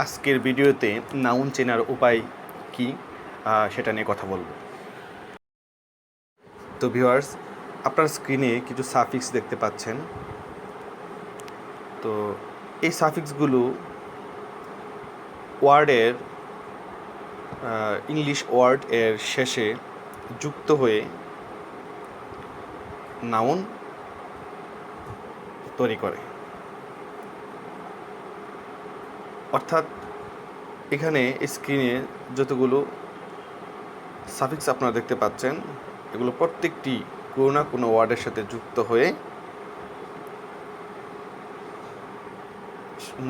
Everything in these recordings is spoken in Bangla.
আজকের ভিডিওতে নাউন চেনার উপায় কি সেটা নিয়ে কথা বলবো। তো ভিউয়ার্স, আপনার স্ক্রিনে কিছু সাফিক্স দেখতে পাচ্ছেন। তো এই সাফিক্সগুলো ওয়ার্ডের ইংলিশ ওয়ার্ড এর শেষে যুক্ত হয়ে নাউন তৈরি করে। অর্থাৎ এখানে স্ক্রিনে যতগুলো সাফিক্স আপনারা দেখতে পাচ্ছেন, এগুলো প্রত্যেকটি কোনো না কোনো ওয়ার্ডের সাথে যুক্ত হয়ে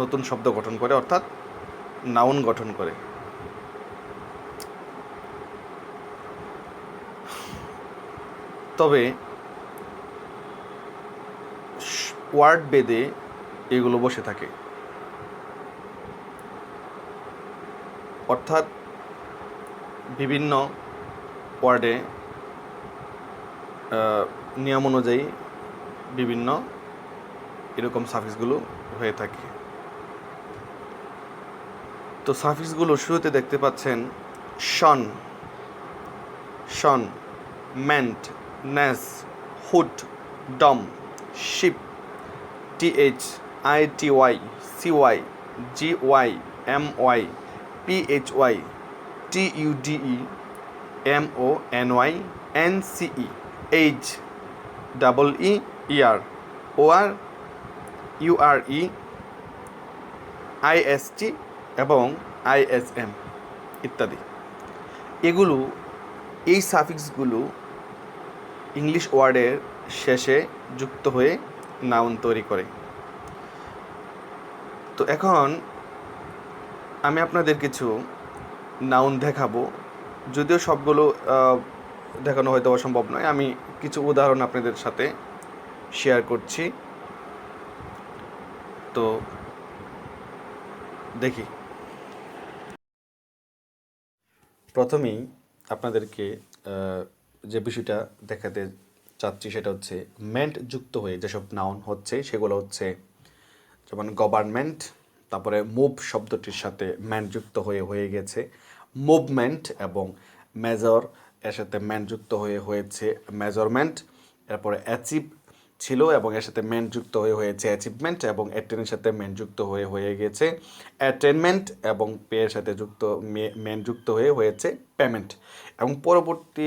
নতুন শব্দ গঠন করে, অর্থাৎ নাউন গঠন করে। তবে ওয়ার্ড বেদে এগুলো বসে থাকে, অর্থাৎ বিভিন্ন ওয়ার্ডে নিয়ম অনুযায়ী বিভিন্ন এরকম সাফিক্সগুলো হয়ে থাকে। তো সাফিক্সগুলো শুরুতে দেখতে পাচ্ছেন sion, tion, ment, ness, hood, dom, ship, T H, I T Y, C Y, G Y, M Y, P H Y, T U D E, M O N Y, N C E, H, double E R, O R, U R E, I S T এবং আইএসএম ইত্যাদি। এই সাফিক্সগুলো ইংলিশ ওয়ার্ডের শেষে যুক্ত হয়ে নাউন তৈরি করে। তো এখন আমি আপনাদের কিছু নাউন দেখাবো, যদিও সবগুলো দেখানো হয়তো অসম্ভব নয়। আমি কিছু উদাহরণ আপনাদের সাথে শেয়ার করছি। তো দেখি, প্রথমেই আপনাদেরকে যে বিষয়টা দেখাতে চাচ্ছি সেটা হচ্ছে মেন্ট যুক্ত হয়ে যেসব নাউন হচ্ছে সেগুলো হচ্ছে যেমন গভর্নমেন্ট, তারপরে মুভ শব্দটির সাথে মেন্ট যুক্ত হয়ে গেছে মুভমেন্ট, এবং মেজর এর সাথে মেন্ট যুক্ত হয়েছে মেজারমেন্ট। এরপরে অ্যাচিভ ছিল এবং এর সাথে মেন্ট যুক্ত হয়েছে অ্যাচিভমেন্ট, এবং অ্যাটেনের সাথে মেন্ট যুক্ত হয়ে গেছে অ্যাটেনমেন্ট, এবং পে এর সাথে মেন্ট যুক্ত হয়েছে পেমেন্ট। এবং পরবর্তী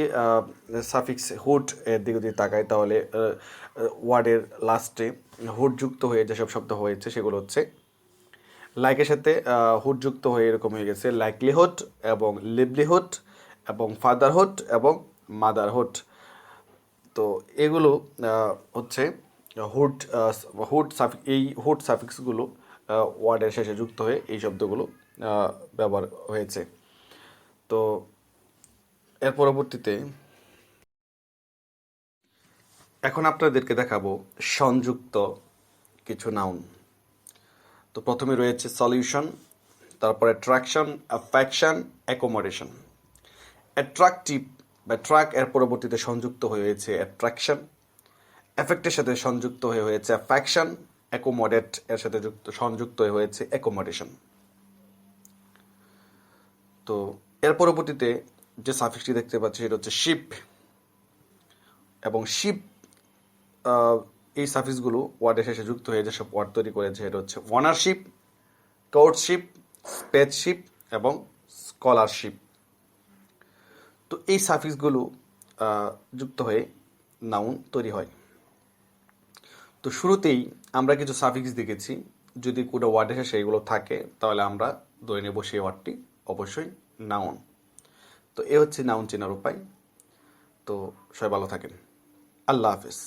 সাফিক্স হুড এর দিকে যদি তাকাই, তাহলে ওয়ার্ডের লাস্টে হুড যুক্ত হয়ে যেসব শব্দ হয়েছে সেগুলো হচ্ছে লাইকের সাথে হুড যুক্ত হয়ে এরকম হয়ে গেছে লাইকলিহুড এবং লিভলিহুড এবং ফাদারহুড এবং মাদারহুড। তো এগুলো হচ্ছে হুড এই হুড সাফিক্সগুলো ওয়ার্ডের শেষে যুক্ত হয়ে এই শব্দগুলো ব্যবহার হয়েছে। তো এর পরবর্তীতে এখন আপনাদেরকে দেখাবো সংযুক্ত কিছু নাউন। তো প্রথমে রয়েছে সলিউশন, তারপরে অ্যাট্রাকশন, অ্যাফেকশন, অ্যাকোমোডেশন। অ্যাট্রাকটিভ বা ট্রাক এর পরবর্তীতে সংযুক্ত হয়েছে অ্যাট্রাকশন, এফেক্টের সাথে সংযুক্ত হয়েছে অ্যাফেকশন, অ্যাকোমোডেট এর সাথে সংযুক্ত হয়েছে অ্যাকোমোডেশন। তো এর পরবর্তীতে যে সাফিক্সটি দেখতে পাচ্ছি সেটা হচ্ছে শিপ, এবং শিপ এই সাফিক্সগুলো ওয়ার্ডের শেষে যুক্ত হয়ে যেসব ওয়ার্ড তৈরি করেছে এটা হচ্ছে ওনারশিপ, কোর্টশিপ, স্পেসশিপ এবং স্কলারশিপ। তো এই সাফিক্সগুলো যুক্ত হয়ে নাউন তৈরি হয়। তো শুরুতেই আমরা কিছু সাফিক্স দেখেছি, যদি কোনো ওয়ার্ডের শেষে এগুলো থাকে তাহলে আমরা ধরে নেব সেই ওয়ার্ডটি অবশ্যই নাউন। তো এ হচ্ছে নাউন চেনার উপায়। তো সবাই ভালো থাকেন। আল্লাহ হাফেজ।